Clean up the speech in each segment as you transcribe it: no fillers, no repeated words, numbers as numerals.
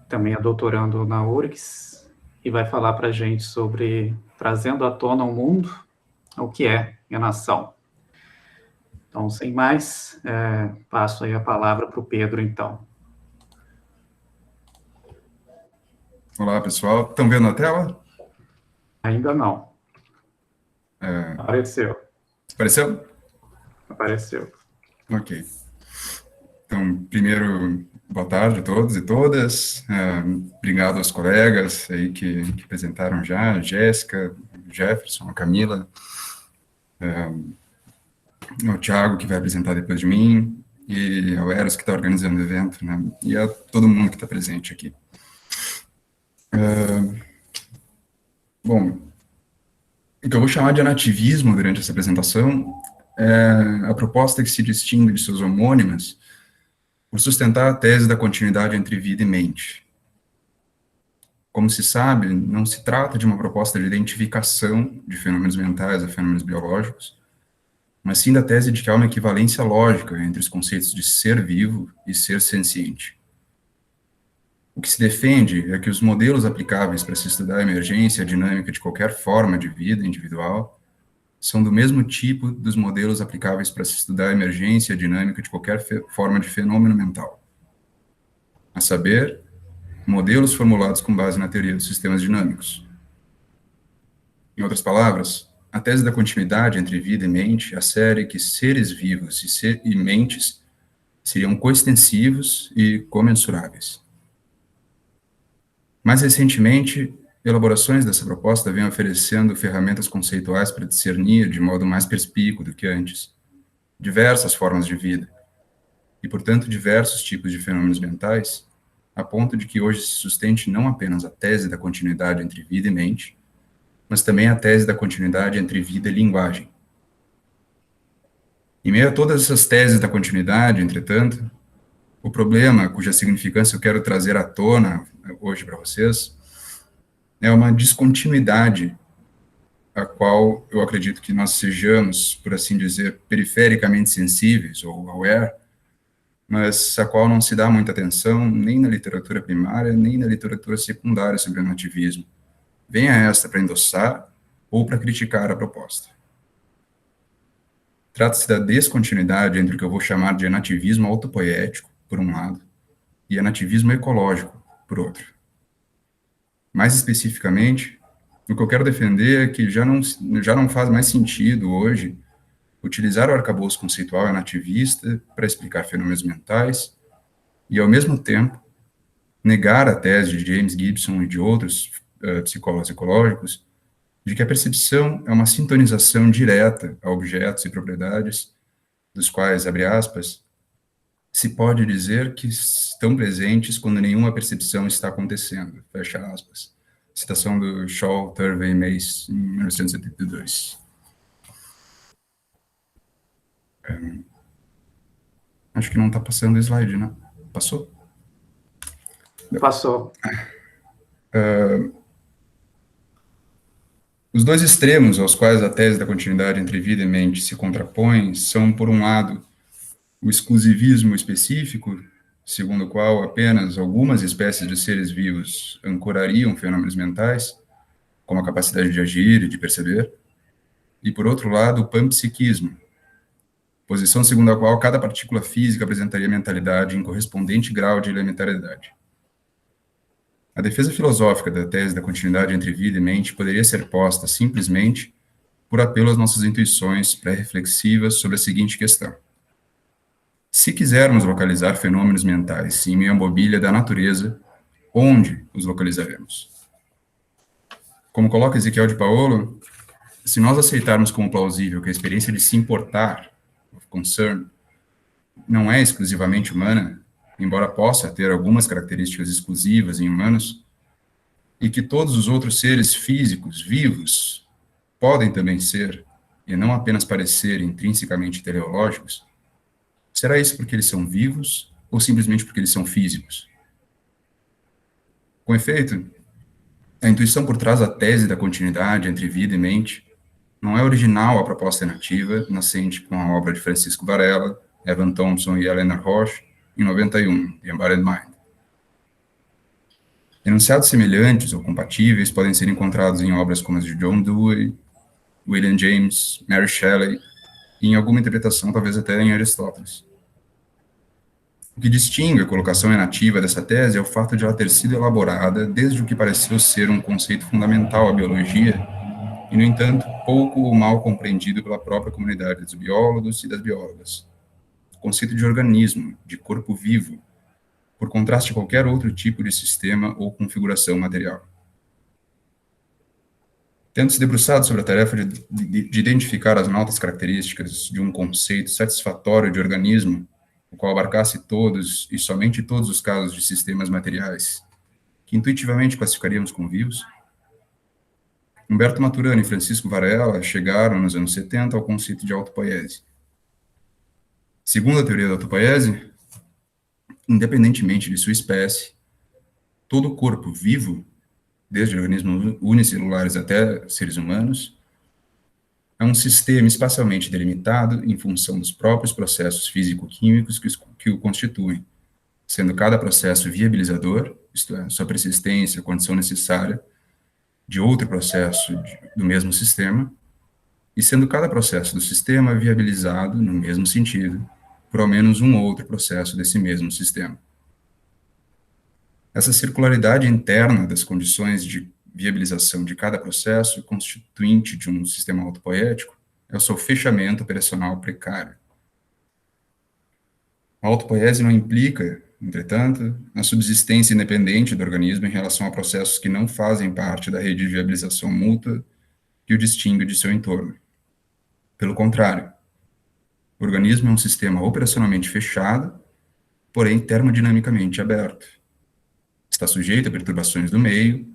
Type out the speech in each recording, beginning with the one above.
também é doutorando na URGS, e vai falar para a gente sobre trazendo à tona o mundo, o que é enação. Então, sem mais, passo aí a palavra para o Pedro, então. Olá, pessoal. Estão vendo a tela? Ainda não. Apareceu. Apareceu? Apareceu. Ok. Então, primeiro, boa tarde a todos e todas. Obrigado aos colegas aí que apresentaram já, a Jéssica, o Jefferson, a Camila, o Thiago, que vai apresentar depois de mim, e ao Eros, que está organizando o evento, né? E a todo mundo que está presente aqui. Bom, o que eu vou chamar de anativismo durante essa apresentação é a proposta que se distingue de suas homônimas por sustentar a tese da continuidade entre vida e mente. Como se sabe, não se trata de uma proposta de identificação de fenômenos mentais a fenômenos biológicos, mas sim da tese de que há uma equivalência lógica entre os conceitos de ser vivo e ser senciente. O que se defende é que os modelos aplicáveis para se estudar a emergência e a dinâmica de qualquer forma de vida individual são do mesmo tipo dos modelos aplicáveis para se estudar a emergência e a dinâmica de qualquer forma de fenômeno mental. A saber, modelos formulados com base na teoria dos sistemas dinâmicos. Em outras palavras, a tese da continuidade entre vida e mente assere que seres vivos e mentes seriam coextensivos e comensuráveis. Mais recentemente, elaborações dessa proposta vêm oferecendo ferramentas conceituais para discernir, de modo mais perspícuo do que antes, diversas formas de vida, e, portanto, diversos tipos de fenômenos mentais, a ponto de que hoje se sustente não apenas a tese da continuidade entre vida e mente, mas também a tese da continuidade entre vida e linguagem. Em meio a todas essas teses da continuidade, entretanto, o problema, cuja significância eu quero trazer à tona hoje para vocês, é uma descontinuidade a qual eu acredito que nós sejamos, por assim dizer, perifericamente sensíveis, ou aware, mas a qual não se dá muita atenção nem na literatura primária, nem na literatura secundária sobre o nativismo. Venha esta para endossar ou para criticar a proposta. Trata-se da descontinuidade entre o que eu vou chamar de nativismo autopoético, por um lado, e nativismo ecológico, por outro. Mais especificamente, o que eu quero defender é que já não faz mais sentido hoje utilizar o arcabouço conceitual nativista para explicar fenômenos mentais e, ao mesmo tempo, negar a tese de James Gibson e de outros psicólogos ecológicos de que a percepção é uma sintonização direta a objetos e propriedades dos quais, abre aspas, se pode dizer que estão presentes quando nenhuma percepção está acontecendo, fecha aspas. Citação do Shaw, Turvey e Mace, em 1972. Acho que não está passando o slide, né? Passou? Passou. Os dois extremos aos quais a tese da continuidade entre vida e mente se contrapõe são, por um lado, o exclusivismo específico, segundo o qual apenas algumas espécies de seres vivos ancorariam fenômenos mentais, como a capacidade de agir e de perceber, e, por outro lado, o panpsiquismo, posição segundo a qual cada partícula física apresentaria mentalidade em correspondente grau de elementariedade. A defesa filosófica da tese da continuidade entre vida e mente poderia ser posta simplesmente por apelo às nossas intuições pré-reflexivas sobre a seguinte questão: se quisermos localizar fenômenos mentais em meio à mobília da natureza, onde os localizaremos? Como coloca Ezequiel de Paolo, se nós aceitarmos como plausível que a experiência de se importar, of concern, não é exclusivamente humana, embora possa ter algumas características exclusivas em humanos, e que todos os outros seres físicos vivos podem também ser, e não apenas parecer intrinsecamente teleológicos, será isso porque eles são vivos ou simplesmente porque eles são físicos? Com efeito, a intuição por trás da tese da continuidade entre vida e mente não é original à proposta nativa, nascente com a obra de Francisco Varela, Evan Thompson e Helena Roche, em 91, The Embodied Mind. Enunciados semelhantes ou compatíveis podem ser encontrados em obras como as de John Dewey, William James, Mary Shelley, e em alguma interpretação talvez até em Aristóteles. O que distingue a colocação enativa dessa tese é o fato de ela ter sido elaborada desde o que pareceu ser um conceito fundamental à biologia, e, no entanto, pouco ou mal compreendido pela própria comunidade dos biólogos e das biólogas. O conceito de organismo, de corpo vivo, por contraste a qualquer outro tipo de sistema ou configuração material. Tendo se debruçado sobre a tarefa de identificar as notas características de um conceito satisfatório de organismo, o qual abarcasse todos e somente todos os casos de sistemas materiais, que intuitivamente classificaríamos como vivos, Humberto Maturana e Francisco Varela chegaram, nos anos 70, ao conceito de autopoiese. Segundo a teoria da autopoiese, independentemente de sua espécie, todo corpo vivo, desde organismos unicelulares até seres humanos, é um sistema espacialmente delimitado em função dos próprios processos físico-químicos que o constituem, sendo cada processo viabilizador, isto é, sua persistência, condição necessária, de outro processo do mesmo sistema, e sendo cada processo do sistema viabilizado, no mesmo sentido, por ao menos um outro processo desse mesmo sistema. Essa circularidade interna das condições de viabilização de cada processo, constituinte de um sistema autopoético, é o seu fechamento operacional precário. A autopoiese não implica, entretanto, a subsistência independente do organismo em relação a processos que não fazem parte da rede de viabilização mútua que o distingue de seu entorno. Pelo contrário, o organismo é um sistema operacionalmente fechado, porém termodinamicamente aberto. Está sujeito a perturbações do meio,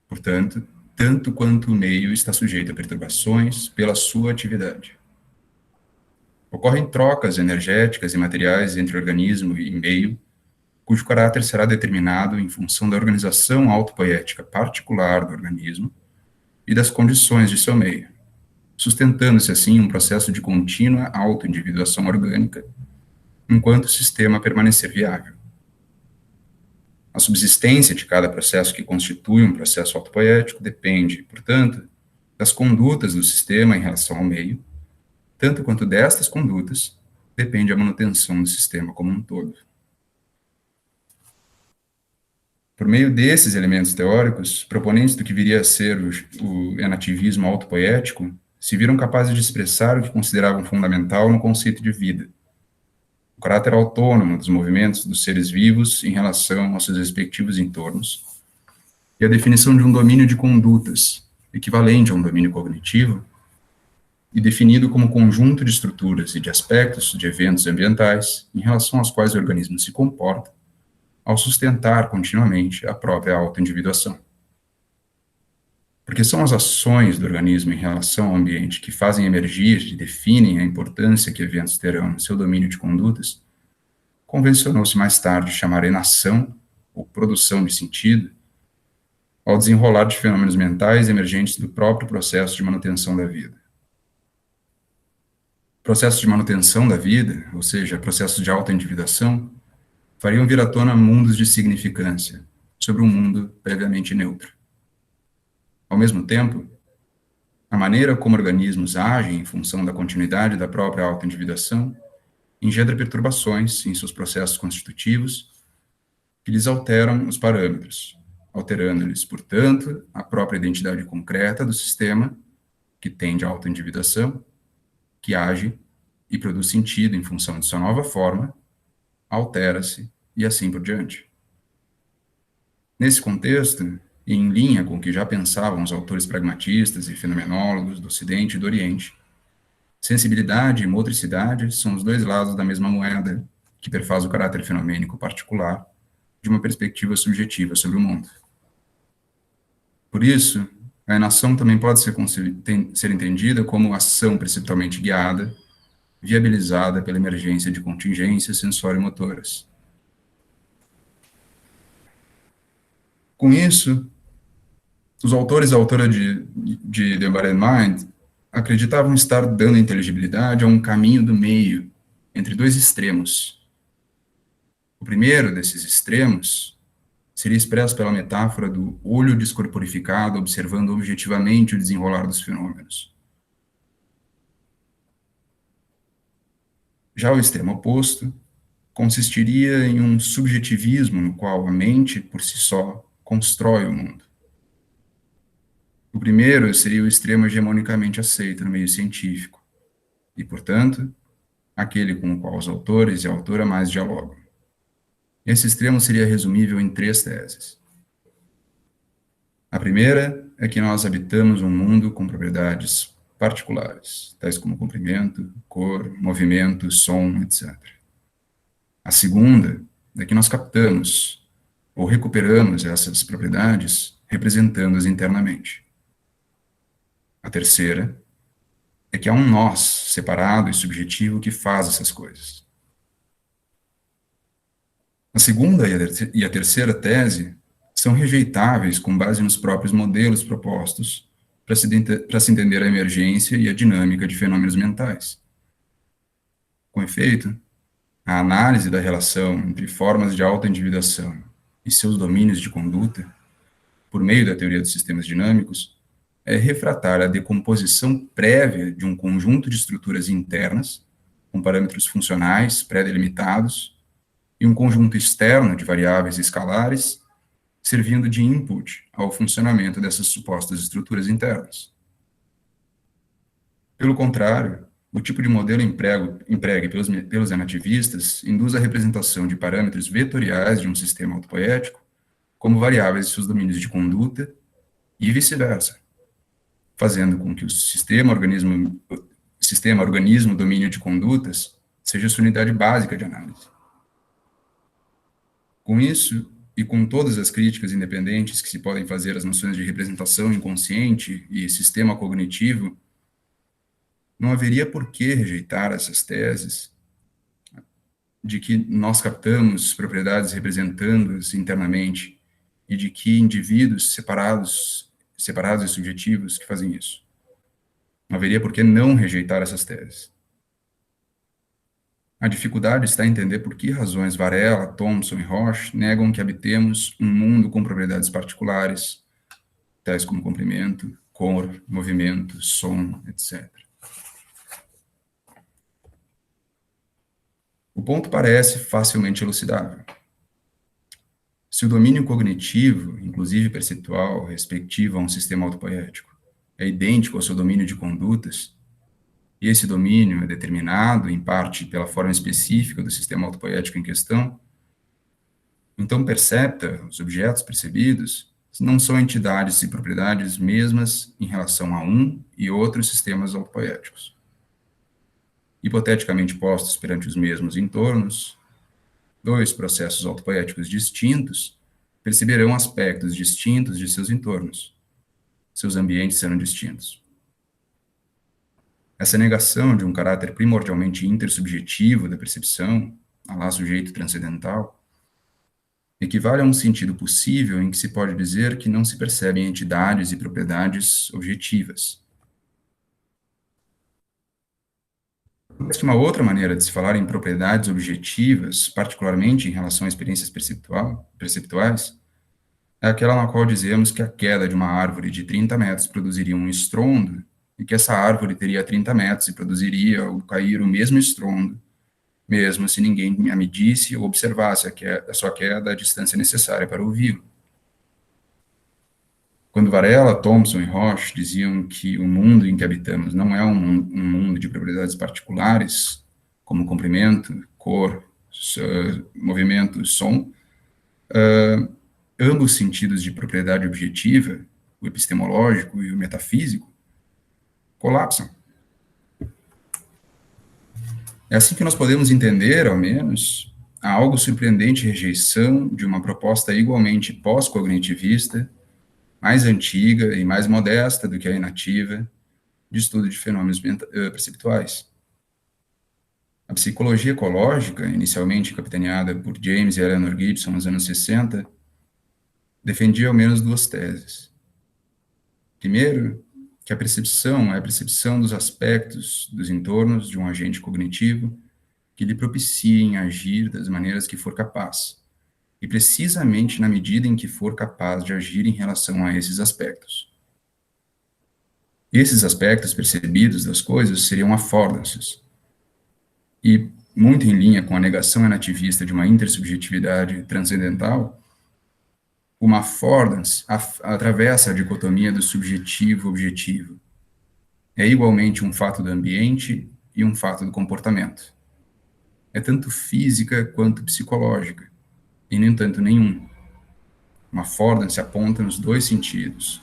portanto, tanto quanto o meio está sujeito a perturbações pela sua atividade. Ocorrem trocas energéticas e materiais entre organismo e meio, cujo caráter será determinado em função da organização autopoética particular do organismo e das condições de seu meio, sustentando-se assim um processo de contínua autoindividuação orgânica, enquanto o sistema permanecer viável. A subsistência de cada processo que constitui um processo autopoético depende, portanto, das condutas do sistema em relação ao meio, tanto quanto destas condutas depende a manutenção do sistema como um todo. Por meio desses elementos teóricos, proponentes do que viria a ser o enativismo autopoético se viram capazes de expressar o que consideravam fundamental no conceito de vida, o caráter autônomo dos movimentos dos seres vivos em relação aos seus respectivos entornos, e a definição de um domínio de condutas, equivalente a um domínio cognitivo, e definido como conjunto de estruturas e de aspectos de eventos ambientais em relação aos quais o organismo se comporta, ao sustentar continuamente a própria autoindividuação. Porque são as ações do organismo em relação ao ambiente que fazem emergir e definem a importância que eventos terão no seu domínio de condutas, convencionou-se mais tarde chamar enação, ou produção de sentido, ao desenrolar de fenômenos mentais emergentes do próprio processo de manutenção da vida. Processos de manutenção da vida, ou seja, processos de autoindividuação, fariam vir à tona mundos de significância, sobre um mundo previamente neutro. Ao mesmo tempo, a maneira como organismos agem em função da continuidade da própria autoindividuação engendra perturbações em seus processos constitutivos que lhes alteram os parâmetros, alterando-lhes, portanto, a própria identidade concreta do sistema, que tende à autoindividuação, que age e produz sentido em função de sua nova forma, altera-se e assim por diante. Nesse contexto, e em linha com o que já pensavam os autores pragmatistas e fenomenólogos do Ocidente e do Oriente, sensibilidade e motricidade são os dois lados da mesma moeda que perfaz o caráter fenomênico particular de uma perspectiva subjetiva sobre o mundo. Por isso, a enação também pode ser entendida como ação preceptualmente guiada, viabilizada pela emergência de contingências sensório-motoras. Com isso, os autores e a autora de The Embodied Mind acreditavam estar dando inteligibilidade a um caminho do meio, entre dois extremos. O primeiro desses extremos seria expresso pela metáfora do olho descorporificado observando objetivamente o desenrolar dos fenômenos. Já o extremo oposto consistiria em um subjetivismo no qual a mente, por si só, constrói o mundo. O primeiro seria o extremo hegemonicamente aceito no meio científico, e, portanto, aquele com o qual os autores e a autora mais dialogam. Esse extremo seria resumível em 3 teses. A primeira é que nós habitamos um mundo com propriedades particulares, tais como comprimento, cor, movimento, som, etc. A segunda é que nós captamos ou recuperamos essas propriedades representando-as internamente. A terceira é que há um nós separado e subjetivo que faz essas coisas. A segunda e a terceira tese são rejeitáveis com base nos próprios modelos propostos para se entender a emergência e a dinâmica de fenômenos mentais. Com efeito, a análise da relação entre formas de autoindividuação e seus domínios de conduta, por meio da teoria dos sistemas dinâmicos, é refratar a decomposição prévia de um conjunto de estruturas internas, com parâmetros funcionais pré-delimitados, e um conjunto externo de variáveis escalares, servindo de input ao funcionamento dessas supostas estruturas internas. Pelo contrário, o tipo de modelo empregue pelos anativistas induz a representação de parâmetros vetoriais de um sistema autopoético como variáveis de seus domínios de conduta e vice-versa, fazendo com que o sistema organismo domínio de condutas seja sua unidade básica de análise. Com isso, e com todas as críticas independentes que se podem fazer às noções de representação inconsciente e sistema cognitivo, não haveria por que rejeitar essas teses de que nós captamos propriedades representando-as internamente e de que indivíduos separados e subjetivos que fazem isso. Não haveria por que não rejeitar essas teses. A dificuldade está em entender por que razões Varela, Thomson e Roche negam que habitemos um mundo com propriedades particulares, tais como comprimento, cor, movimento, som, etc. O ponto parece facilmente elucidável. Se o domínio cognitivo, inclusive perceptual, respectivo a um sistema autopoético, é idêntico ao seu domínio de condutas, e esse domínio é determinado, em parte, pela forma específica do sistema autopoético em questão, então percepta, os objetos percebidos, não são entidades e propriedades mesmas em relação a um e outros sistemas autopoéticos. Hipoteticamente postos perante os mesmos entornos, 2 processos autopoéticos distintos perceberão aspectos distintos de seus entornos. Seus ambientes serão distintos. Essa negação de um caráter primordialmente intersubjetivo da percepção, a lá sujeito transcendental, equivale a um sentido possível em que se pode dizer que não se percebem entidades e propriedades objetivas. Existe uma outra maneira de se falar em propriedades objetivas, particularmente em relação a experiências perceptuais, é aquela na qual dizemos que a queda de uma árvore de 30 metros produziria um estrondo, e que essa árvore teria 30 metros e produziria ao cair o mesmo estrondo, mesmo se ninguém a medisse ou observasse a sua queda à distância necessária para ouvi-lo. Quando Varela, Thomson e Roche diziam que o mundo em que habitamos não é um mundo de propriedades particulares, como comprimento, cor, movimento, som, ambos sentidos de propriedade objetiva, o epistemológico e o metafísico, colapsam. É assim que nós podemos entender, ao menos, a algo surpreendente rejeição de uma proposta igualmente pós-cognitivista, mais antiga e mais modesta do que a inativa, de estudo de fenômenos perceptuais. A psicologia ecológica, inicialmente capitaneada por James e Eleanor Gibson nos anos 60, defendia ao menos 2 teses. Primeiro, que a percepção é a percepção dos aspectos dos entornos de um agente cognitivo que lhe propiciem agir das maneiras que for capaz, e precisamente na medida em que for capaz de agir em relação a esses aspectos. Esses aspectos percebidos das coisas seriam affordances, e, muito em linha com a negação enativista de uma intersubjetividade transcendental, uma affordance atravessa a dicotomia do subjetivo-objetivo. É igualmente um fato do ambiente e um fato do comportamento. É tanto física quanto psicológica, e, no entanto, nenhum. Uma affordance aponta nos dois sentidos,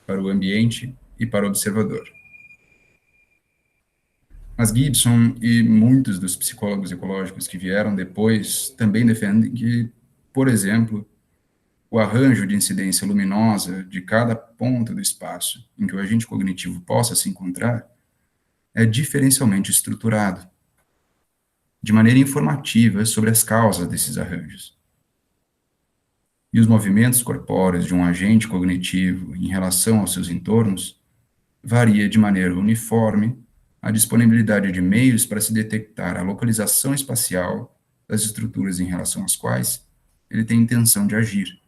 para o ambiente e para o observador. Mas Gibson e muitos dos psicólogos ecológicos que vieram depois também defendem que, por exemplo, o arranjo de incidência luminosa de cada ponto do espaço em que o agente cognitivo possa se encontrar é diferencialmente estruturado, de maneira informativa sobre as causas desses arranjos. E os movimentos corpóreos de um agente cognitivo em relação aos seus entornos varia de maneira uniforme a disponibilidade de meios para se detectar a localização espacial das estruturas em relação às quais ele tem intenção de agir.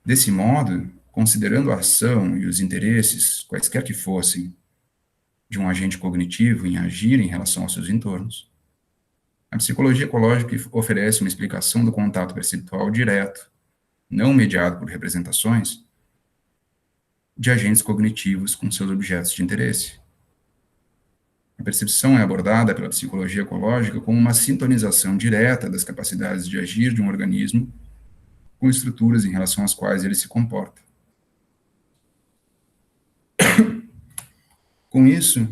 Desse modo, considerando a ação e os interesses, quaisquer que fossem, de um agente cognitivo em agir em relação aos seus entornos, a psicologia ecológica oferece uma explicação do contato perceptual direto, não mediado por representações, de agentes cognitivos com seus objetos de interesse. A percepção é abordada pela psicologia ecológica como uma sintonização direta das capacidades de agir de um organismo com estruturas em relação às quais ele se comporta. Com isso,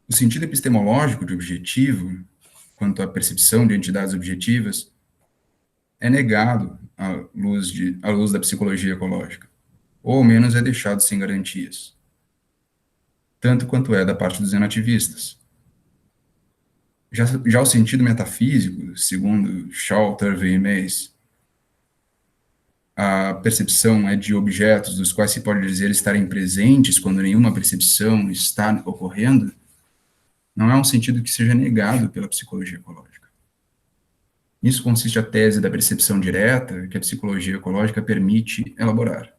o sentido epistemológico de objetivo, quanto à percepção de entidades objetivas, é negado à luz da psicologia ecológica, ou ao menos é deixado sem garantias, tanto quanto é da parte dos enativistas. Já o sentido metafísico, segundo Shaw, Turvey e Mays, a percepção é de objetos dos quais se pode dizer estarem presentes quando nenhuma percepção está ocorrendo, não é um sentido que seja negado pela psicologia ecológica. Nisso consiste a tese da percepção direta que a psicologia ecológica permite elaborar.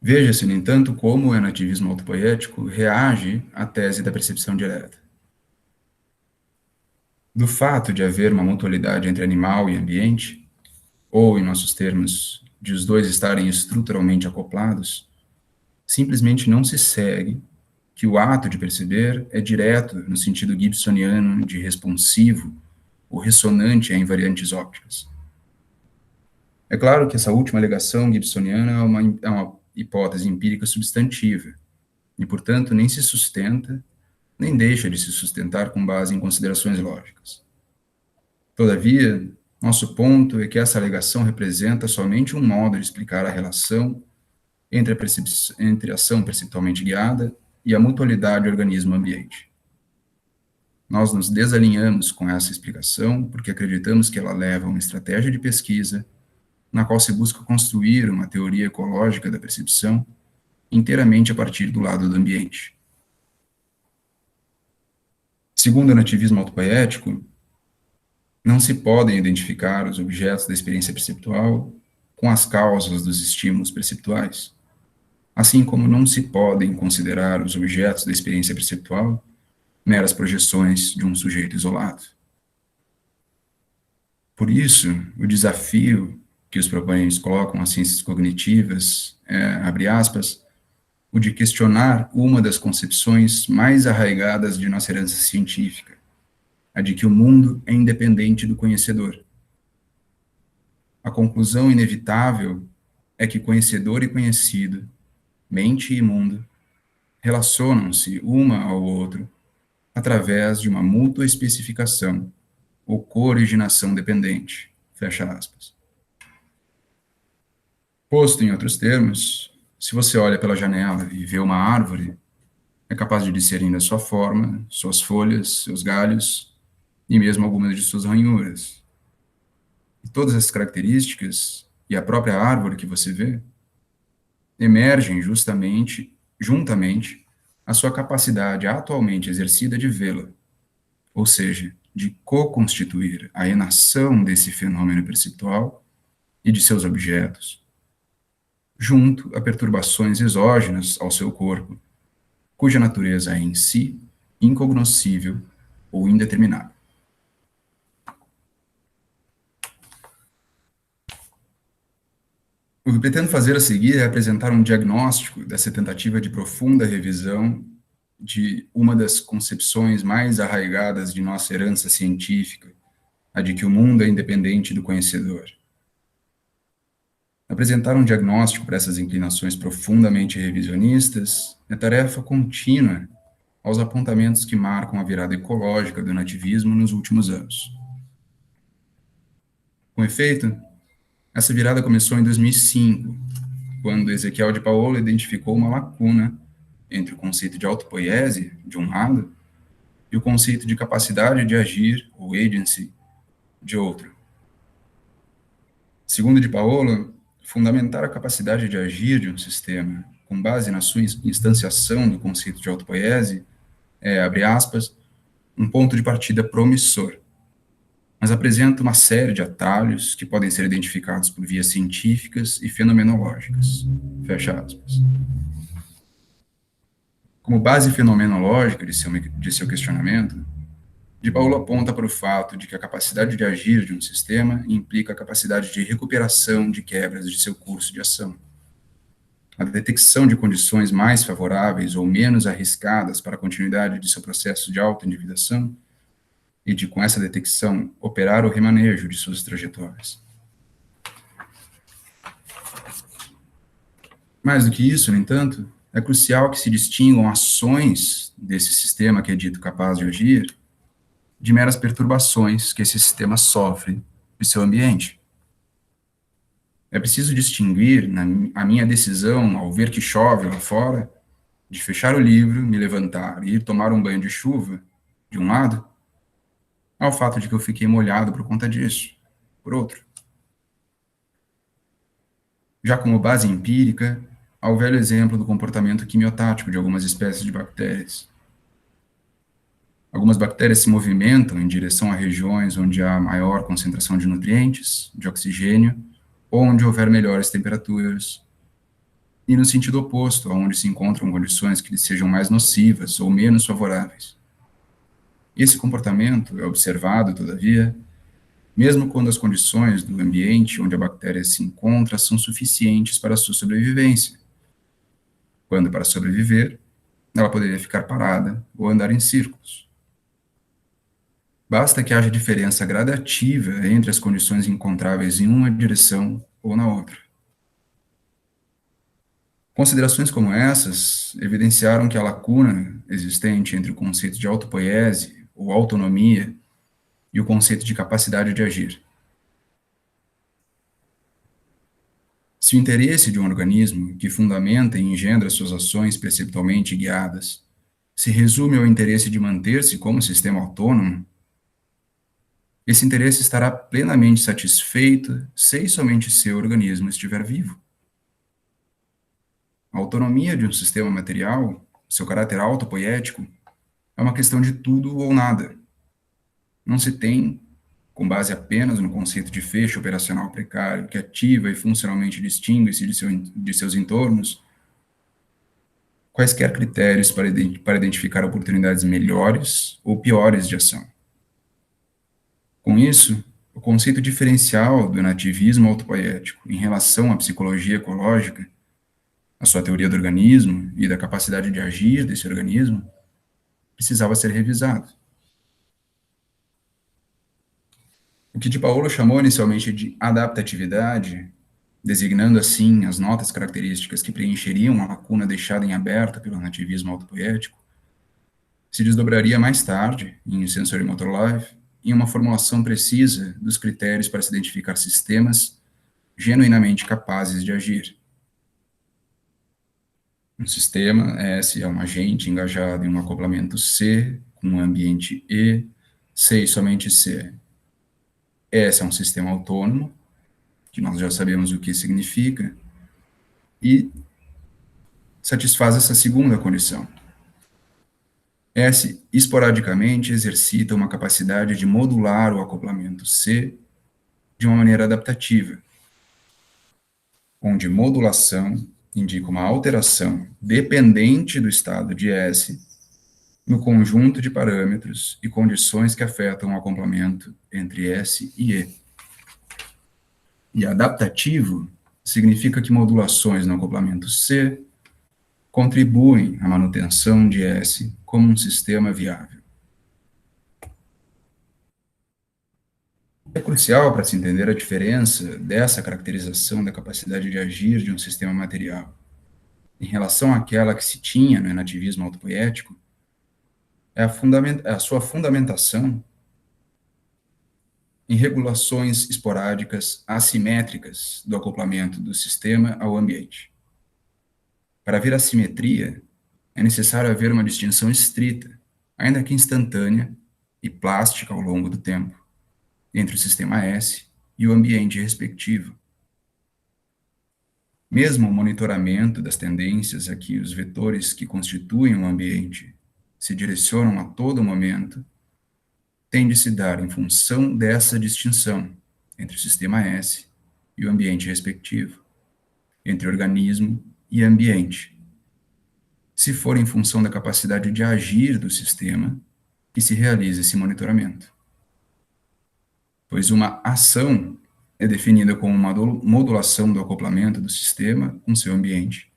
Veja-se, no entanto, como o enativismo autopoético reage à tese da percepção direta. Do fato de haver uma mutualidade entre animal e ambiente, ou, em nossos termos, de os dois estarem estruturalmente acoplados, simplesmente não se segue que o ato de perceber é direto no sentido gibsoniano de responsivo ou ressonante a invariantes ópticas. É claro que essa última alegação gibsoniana é uma hipótese empírica substantiva, e, portanto, nem se sustenta, nem deixa de se sustentar com base em considerações lógicas. Todavia, nosso ponto é que essa alegação representa somente um modo de explicar a relação entre a ação perceptualmente guiada e a mutualidade organismo-ambiente. Nós nos desalinhamos com essa explicação porque acreditamos que ela leva a uma estratégia de pesquisa na qual se busca construir uma teoria ecológica da percepção inteiramente a partir do lado do ambiente. Segundo o nativismo autopoético, não se podem identificar os objetos da experiência perceptual com as causas dos estímulos perceptuais, assim como não se podem considerar os objetos da experiência perceptual meras projeções de um sujeito isolado. Por isso, o desafio que os proponentes colocam às ciências cognitivas é, abre aspas, o de questionar uma das concepções mais arraigadas de nossa herança científica, a de que o mundo é independente do conhecedor. A conclusão inevitável é que conhecedor e conhecido, mente e mundo, relacionam-se uma ao outro através de uma mútua especificação ou cooriginação dependente. Fecha aspas. Posto em outros termos, se você olha pela janela e vê uma árvore, é capaz de discernir a sua forma, suas folhas, seus galhos e mesmo algumas de suas ranhuras. E todas essas características e a própria árvore que você vê emergem juntamente, a sua capacidade atualmente exercida de vê-la, ou seja, de co-constituir a enação desse fenômeno perceptual e de seus objetos, junto a perturbações exógenas ao seu corpo, cuja natureza é em si incognoscível ou indeterminada. O que pretendo fazer a seguir é apresentar um diagnóstico dessa tentativa de profunda revisão de uma das concepções mais arraigadas de nossa herança científica, a de que o mundo é independente do conhecedor. Apresentar um diagnóstico para essas inclinações profundamente revisionistas é tarefa contínua aos apontamentos que marcam a virada ecológica do nativismo nos últimos anos. Com efeito, essa virada começou em 2005, quando Ezequiel de Paolo identificou uma lacuna entre o conceito de autopoiese, de um lado, e o conceito de capacidade de agir, ou agency, de outro. Segundo de Paolo, fundamentar a capacidade de agir de um sistema com base na sua instanciação do conceito de autopoiese é, abre aspas, um ponto de partida promissor, mas apresenta uma série de atalhos que podem ser identificados por vias científicas e fenomenológicas. Fecha aspas. Como base fenomenológica de seu questionamento, de Paulo aponta para o fato de que a capacidade de agir de um sistema implica a capacidade de recuperação de quebras de seu curso de ação. A detecção de condições mais favoráveis ou menos arriscadas para a continuidade de seu processo de autoindividuação e de, com essa detecção, operar o remanejo de suas trajetórias. Mais do que isso, no entanto, é crucial que se distingam ações desse sistema que é dito capaz de agir de meras perturbações que esse sistema sofre de seu ambiente. É preciso distinguir a minha decisão, ao ver que chove lá fora, de fechar o livro, me levantar e ir tomar um banho de chuva, de um lado, ao fato de que eu fiquei molhado por conta disso, por outro. Já como base empírica, há o velho exemplo do comportamento quimiotático de algumas espécies de bactérias. Algumas bactérias se movimentam em direção a regiões onde há maior concentração de nutrientes, de oxigênio, ou onde houver melhores temperaturas, e no sentido oposto, onde se encontram condições que lhes sejam mais nocivas ou menos favoráveis. Esse comportamento é observado, todavia, mesmo quando as condições do ambiente onde a bactéria se encontra são suficientes para a sua sobrevivência. Quando, para sobreviver, ela poderia ficar parada ou andar em círculos. Basta que haja diferença gradativa entre as condições encontráveis em uma direção ou na outra. Considerações como essas evidenciaram que a lacuna existente entre o conceito de autopoiese ou autonomia e o conceito de capacidade de agir. Se o interesse de um organismo que fundamenta e engendra suas ações perceptualmente guiadas se resume ao interesse de manter-se como sistema autônomo, esse interesse estará plenamente satisfeito se e somente seu organismo estiver vivo. A autonomia de um sistema material, seu caráter autopoético, é uma questão de tudo ou nada. Não se tem, com base apenas no conceito de fecho operacional precário, que ativa e funcionalmente distingue-se de seus entornos, quaisquer critérios para identificar oportunidades melhores ou piores de ação. Com isso, o conceito diferencial do nativismo autopoético em relação à psicologia ecológica, a sua teoria do organismo e da capacidade de agir desse organismo, precisava ser revisado. O que de Paolo chamou inicialmente de adaptatividade, designando assim as notas características que preencheriam a lacuna deixada em aberto pelo nativismo autopoético, se desdobraria mais tarde, em Sensory Motor Life, em uma formulação precisa dos critérios para se identificar sistemas genuinamente capazes de agir. Um sistema, S, é um agente engajado em um acoplamento C com um ambiente E, C e somente C. S é um sistema autônomo, que nós já sabemos o que significa, e satisfaz essa segunda condição. S esporadicamente exercita uma capacidade de modular o acoplamento C de uma maneira adaptativa, onde modulação indica uma alteração dependente do estado de S no conjunto de parâmetros e condições que afetam o acoplamento entre S e E. E adaptativo significa que modulações no acoplamento C contribuem à manutenção de S como um sistema viável. É crucial para se entender a diferença dessa caracterização da capacidade de agir de um sistema material em relação àquela que se tinha no enativismo autopoético, é a sua fundamentação em regulações esporádicas assimétricas do acoplamento do sistema ao ambiente. Para haver assimetria, é necessário haver uma distinção estrita, ainda que instantânea e plástica ao longo do tempo, entre o sistema S e o ambiente respectivo. Mesmo o monitoramento das tendências a que os vetores que constituem o ambiente se direcionam a todo momento tem de se dar em função dessa distinção entre o sistema S e o ambiente respectivo, entre organismo e ambiente. Se for em função da capacidade de agir do sistema que se realiza esse monitoramento. Pois uma ação é definida como uma modulação do acoplamento do sistema com seu ambiente,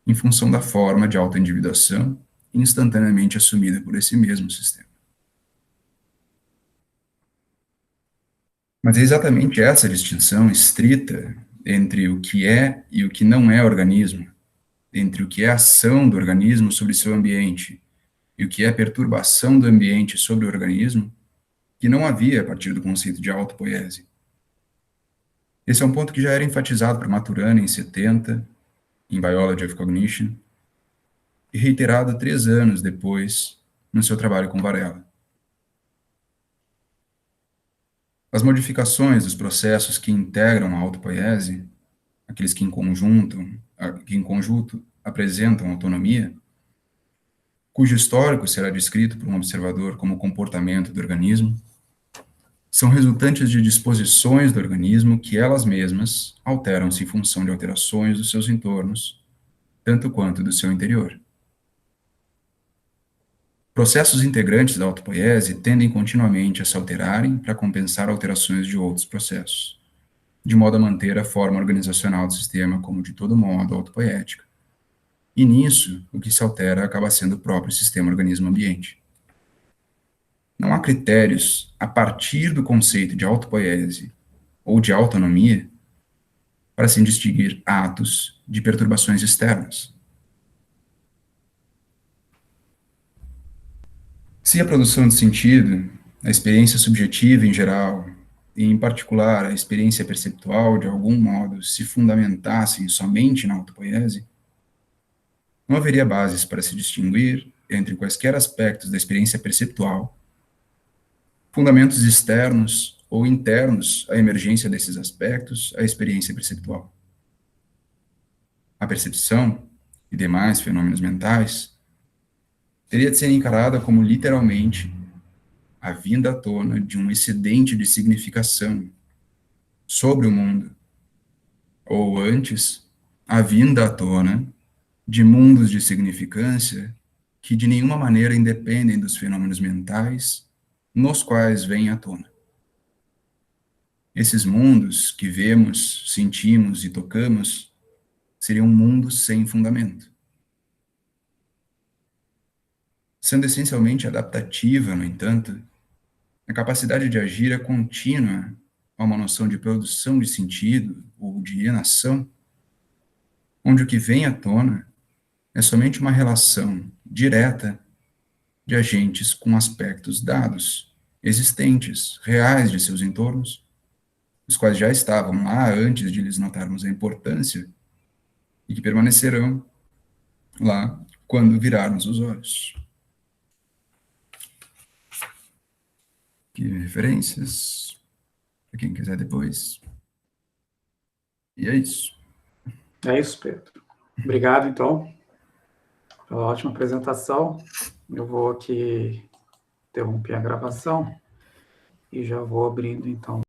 em função da forma de autoindividuação instantaneamente assumida por esse mesmo sistema. Mas é exatamente essa distinção estrita entre o que é e o que não é organismo, entre o que é ação do organismo sobre seu ambiente e o que é perturbação do ambiente sobre o organismo, que não havia a partir do conceito de autopoiese. Esse é um ponto que já era enfatizado por Maturana em 70, em Biology of Cognition, e reiterado 3 anos depois no seu trabalho com Varela. As modificações dos processos que integram a autopoiese, aqueles que em conjunto apresentam autonomia, cujo histórico será descrito por um observador como comportamento do organismo, são resultantes de disposições do organismo que elas mesmas alteram-se em função de alterações dos seus entornos, tanto quanto do seu interior. Processos integrantes da autopoiese tendem continuamente a se alterarem para compensar alterações de outros processos, de modo a manter a forma organizacional do sistema como de todo modo autopoética. E nisso, o que se altera acaba sendo o próprio sistema organismo-ambiente. Não há critérios a partir do conceito de autopoiese ou de autonomia para se distinguir atos de perturbações externas. Se a produção de sentido, a experiência subjetiva em geral, e em particular a experiência perceptual, de algum modo, se fundamentassem somente na autopoiese, não haveria bases para se distinguir entre quaisquer aspectos da experiência perceptual, fundamentos externos ou internos à emergência desses aspectos à experiência perceptual. A percepção e demais fenômenos mentais teria de ser encarada como literalmente a vinda à tona de um excedente de significação sobre o mundo, ou antes, a vinda à tona de mundos de significância que de nenhuma maneira independem dos fenômenos mentais nos quais vêm à tona. Esses mundos que vemos, sentimos e tocamos seriam mundos sem fundamento. Sendo essencialmente adaptativa, no entanto, a capacidade de agir é contínua a uma noção de produção de sentido ou de enação, onde o que vem à tona é somente uma relação direta de agentes com aspectos dados, existentes, reais de seus entornos, os quais já estavam lá antes de lhes notarmos a importância e que permanecerão lá quando virarmos os olhos. Aqui referências, para quem quiser depois. E é isso. É isso, Pedro. Obrigado, então, Ótima apresentação. Eu vou aqui interromper a gravação e já vou abrindo, então,